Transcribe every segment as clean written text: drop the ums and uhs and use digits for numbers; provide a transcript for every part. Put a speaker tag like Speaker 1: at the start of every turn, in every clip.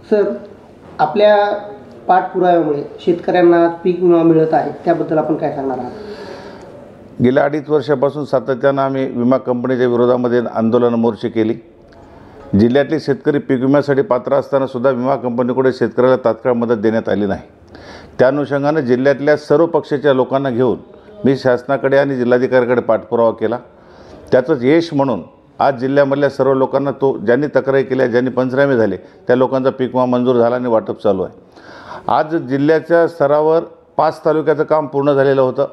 Speaker 1: Sir, आपल्या पाठपुराव्यामुळे शेतकऱ्यांना पीक विमा मिळत आहे, त्याबद्दल आपण काय सांगणार आहात?
Speaker 2: गेल्या 2.5 वर्षापासून सातत्यानं आम्ही विमा कंपनीच्या विरोधामध्ये आंदोलनं मोर्चे केली। जिल्ह्यातले शेतकरी पीक विम्यासाठी पात्र असताना सुद्धा विमा कंपनीकडे शेतकऱ्याला तात्काळ मदत देण्यात आली नाही। त्या अनुषंगाने जिल्ह्यातल्या सर्व पक्षाच्या लोकांना घेऊन मी शासनाकडे आणि जिल्हाधिकाऱ्याकडे पाठपुरावा केला। त्याचंच यश म्हणून आज जिल्ह्यामधल्या सर्व लोकांना ज्यांनी तक्रारी केल्या, ज्यांनी पंचनामे झाले, त्या लोकांचा पीक विमा मंजूर झाला आणि वाटप चालू आहे। आज जिल्ह्याच्या स्तरावर 5 तालुक्याचं काम पूर्ण झालेलं होतं।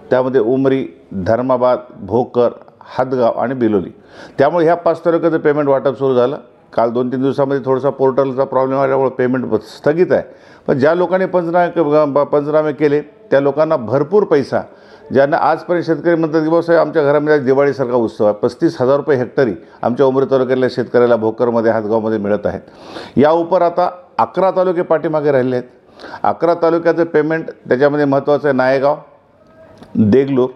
Speaker 2: त्यामध्ये उमरी, धर्माबाद, भोकर, हातगाव आणि बिलोली। त्यामुळे ह्या 5 तालुक्याचं पेमेंट वाटप सुरू झालं। काल 2-3 दिवसामध्ये थोडासा पोर्टलचा प्रॉब्लेम आल्यामुळे पेमेंट स्थगित आहे। पण ज्या लोकांनी पंचनामे केले त्या लोकांना भरपूर पैसा, ज्यांना आजपर्यंत शेतकरी म्हणतात की साहेब आमच्या घरामध्ये दिवाळीसारखा उत्सव आहे, 35,000 रुपये हेक्टरी आमच्या उमरी तालुक्यातल्या शेतकऱ्याला भोकरमध्ये, हातगावमध्ये मिळत आहेत। या उपर आता 11 तालुके पाठीमागे राहिले आहेत। 11 तालुक्याचं पेमेंट त्याच्यामध्ये महत्त्वाचं आहे नायगाव, देगलूर,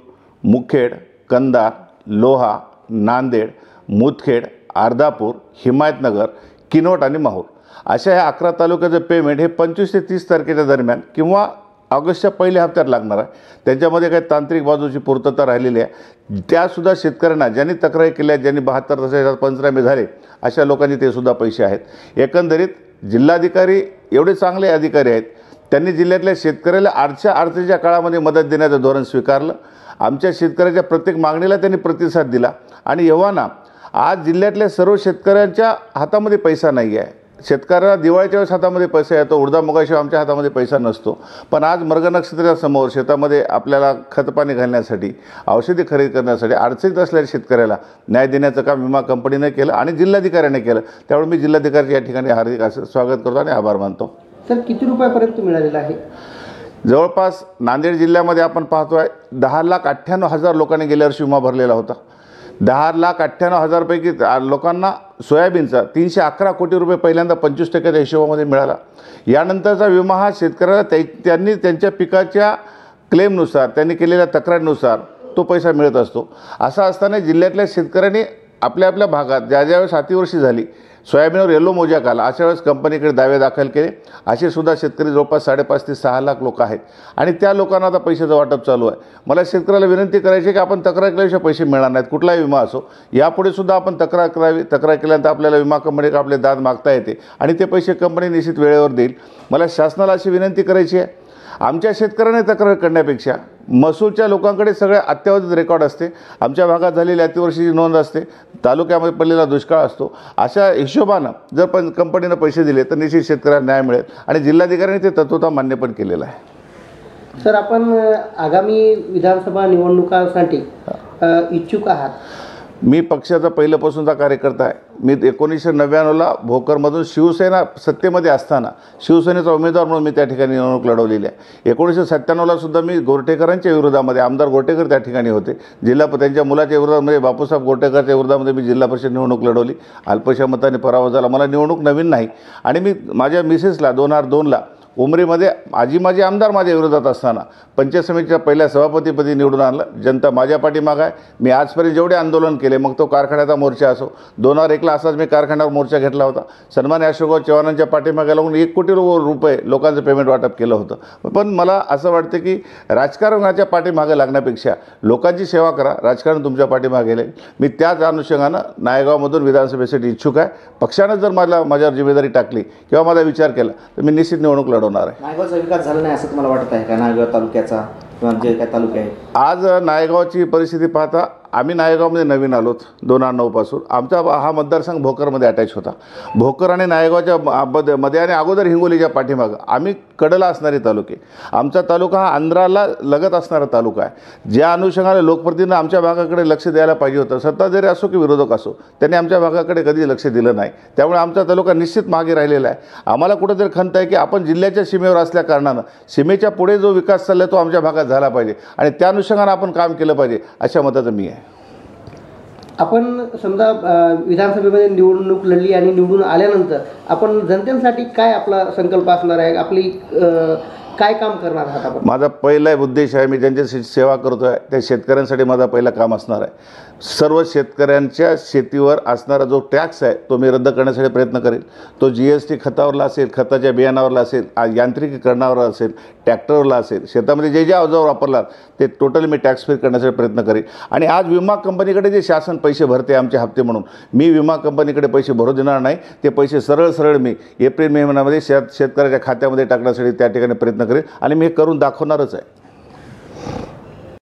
Speaker 2: मुखेड, कंधार, लोहा, नांदेड, मुदखेड, अर्धापूर, हिमायतनगर, किनवट आणि माहूर अशा ह्या 11 तालुक्याचं पेमेंट हे 25 ते 30 तारखेच्या दरम्यान किंवा ऑगस्टच्या पहिल्या हप्त्यात लागणार आहे। त्यांच्यामध्ये काही तांत्रिक बाजूची पूर्तता राहिलेली आहे, त्यासुद्धा शेतकऱ्यांना ज्यांनी तक्रारी केल्या, ज्यांनी 72 तासाच्या पंचनामे झाले, अशा लोकांनी ते सुद्धा पैसे आहेत। एकंदरीत जिल्हाधिकारी एवढे चांगले अधिकारी आहेत, त्यांनी जिल्ह्यातल्या शेतकऱ्याला अडचणीच्या काळामध्ये मदत देण्याचं धोरण स्वीकारलं। आमच्या शेतकऱ्याच्या प्रत्येक मागणीला त्यांनी प्रतिसाद दिला आणि एव्हाना आज जिल्ह्यातल्या सर्व शेतकऱ्यांच्या हातामध्ये पैसा नाही आहे। शेतकऱ्याला दिवाळीच्या वेळेस हातामध्ये पैसा येतो, उडदा मुगाशिवाय आमच्या हातामध्ये पैसा नसतो। पण आज मृग नक्षत्रासमोर शेतामध्ये आपल्याला खतपाणी घालण्यासाठी, औषधी खरेदी करण्यासाठी अडचणीत असलेल्या शेतकऱ्याला न्याय देण्याचं काम विमा कंपनीने केलं आणि जिल्हाधिकाऱ्याने केलं। त्यामुळे मी जिल्हाधिकाऱ्याच्या या ठिकाणी हार्दिक असं स्वागत करतो आणि आभार मानतो।
Speaker 1: सर, किती रुपयापर्यंत मिळालेलं आहे?
Speaker 2: जवळपास नांदेड जिल्ह्यामध्ये आपण पाहतोय 10,98,000 लोकांनी गेल्या वर्षी विमा भरलेला होता। 10,98,000 पैकी लोकांना सोयाबीनचा 311 कोटी रुपये पहिल्यांदा 25% हिशोबामध्ये मिळाला। यानंतरचा विमा हा शेतकऱ्याला त्यांनी त्यांच्या पिकाच्या क्लेमनुसार, त्यांनी केलेल्या तक्रारीनुसार तो पैसा मिळत असतो। असं असताना जिल्ह्यातल्या शेतकऱ्यांनी आपल्या भागात ज्यावेळेस अतिवृष्टी झाली, सोयाबीनवर येलो मोजॅक आला, अशा वेळेस कंपनीकडे दावे दाखल केले। असे सुद्धा शेतकरी जवळपास 5.5 ते 6 लाख लोक आहेत आणि त्या लोकांना आता पैशाचं वाटप चालू आहे। मला शेतकऱ्याला विनंती करायची की आपण तक्रार केल्याशिवाय पैसे मिळणार नाहीत, कुठलाही विमा असो। यापुढे सुद्धा आपण तक्रार करावी। तक्रार केल्यानंतर आपल्याला विमा कंपनीकडे आपले दाद मागता येते आणि ते पैसे कंपनी निश्चित वेळेवर देईल। मला शासनाला अशी विनंती करायची आहे, आमच्या शेतकऱ्याने तक्रार करण्यापेक्षा महसूलच्या लोकांकडे सगळे अत्यावधिक रेकॉर्ड असते। आमच्या भागात झालेली अतिवृष्टीची नोंद असते, तालुक्यामध्ये पडलेला दुष्काळ असतो। अशा हिशोबानं जर कंपनीनं पैसे दिले तर निश्चित शेतकऱ्याला न्याय मिळेल आणि जिल्हाधिकाऱ्यांनी ते तत्वतः मान्य पण केलेलं आहे।
Speaker 1: सर, आपण आगामी विधानसभा निवडणुकांसाठी इच्छुक आहात?
Speaker 2: मी पक्षाचा पहिल्यापासूनचा कार्यकर्ता आहे। मी 1999ला भोकरमधून शिवसेना सत्तेमध्ये असताना शिवसेनेचा उमेदवार म्हणून मी त्या ठिकाणी निवडणूक लढवलेली आहे। 1997ला सुद्धा मी गोरठेकरांच्या विरोधामध्ये, आमदार गोरठेकर त्या ठिकाणी होते, त्यांच्या मुलाच्या विरोधामध्ये बापूसाहेब गोरठेकरच्या विरोधामध्ये मी जिल्हा परिषद निवडणूक लढवली। अल्पशा मताने पराभव झाला। मला निवडणूक नवीन नाही आणि मी माझ्या मिसेसला 2002ला उमरीमध्ये माझे आमदार माझ्या विरोधात असताना पंचायत समितीच्या पहिल्या सभापतीपदी निवडून आणलं। जनता माझ्या पाठीमागे आहे। मी आजपर्यंत जेवढे आंदोलन केले, मग तो कारखान्याचा मोर्चा असो, 2001ला असाच मी कारखान्यावर मोर्चा घेतला होता। सन्मान्य अशोकराव चव्हाणांच्या पाठीमागे लागून 1 कोटी रुपये लोकांचं पेमेंट वाटप केलं होतं। पण मला असं वाटतं की राजकारणाच्या पाठीमागे लागण्यापेक्षा लोकांची सेवा करा, राजकारण तुमच्या पाठीमागे गेले। मी त्याच अनुषंगानं नायगावमधून विधानसभेसाठी इच्छुक आहे। पक्षानं जर माझ्यावर जिम्मेदारी टाकली किंवा माझा विचार केला तर मी निश्चित निवडणूक लढवणार आहे।
Speaker 1: नायगावचा विकास झाला नाही असं तुम्हाला वाटत आहे का? नायगाव तालुक्याचा किंवा जे काय तालुके आहे,
Speaker 2: आज नायगावची परिस्थिती पाहता आम्ही नायगावमध्ये नवीन आलोत 2009 पासून। आमचा हा मतदारसंघ भोकरमध्ये अटॅच होता। भोकर आणि नायगावच्या मध्ये आणि अगोदर हिंगोलीच्या पाठीमागं आम्ही कडला असणारे तालुके। आमचा तालुका हा आंध्राला लगत असणारा तालुका आहे। ज्या अनुषंगाने लोकप्रतिनिधींनी आमच्या भागाकडे लक्ष द्यायला पाहिजे होतं, सत्ताधारी असो की विरोधक असो, त्यांनी आमच्या भागाकडे कधी लक्ष दिलं नाही। त्यामुळे आमचा तालुका निश्चित मागे राहिलेला आहे। आम्हाला कुठेतरी खंत आहे की आपण जिल्ह्याच्या सीमेवर असल्या कारणानं सीमेच्या पुढे जो विकास चालला तो आमच्या भागात झाला पाहिजे आणि त्या अनुषंगाने आपण काम केलं पाहिजे, अशा मताचं मी आहे।
Speaker 1: आपण समजा विधानसभेमध्ये निवडणूक लढली आणि निवडून आल्यानंतर आपण जनतेसाठी काय आपला संकल्प असणार आहे? आपली काय काम करणार आहात आपण?
Speaker 2: माझा पहिला उद्देश आहे, मी ज्यांच्याशी सेवा करतो आहे त्या शेतकऱ्यांसाठी माझा पहिला काम असणार आहे. सर्व शेतकऱ्यांच्या शेतीवर असणारा जो टॅक्स आहे तो मी रद्द करण्यासाठी प्रयत्न करेल. तो GST खतावरला असेल, खताच्या बियाणावरला असेल, यांत्रिकीकरणावर असेल, ट्रॅक्टरवरला असेल, शेतामध्ये जे अवजार वापरलात ते टोटल मी टॅक्स फ्री करण्यासाठी प्रयत्न करेन. आणि आज विमा कंपनीकडे जे शासन पैसे भरते आमचे हप्ते म्हणून, मी विमा कंपनीकडे पैसे भरू देणार नाही. ते पैसे सरळ मी एप्रिल मे महिन्यामध्ये शेतकऱ्याच्या खात्यामध्ये टाकण्यासाठी त्या ठिकाणी प्रयत्न करेन आणि मी हे करून दाखवणारच आहे.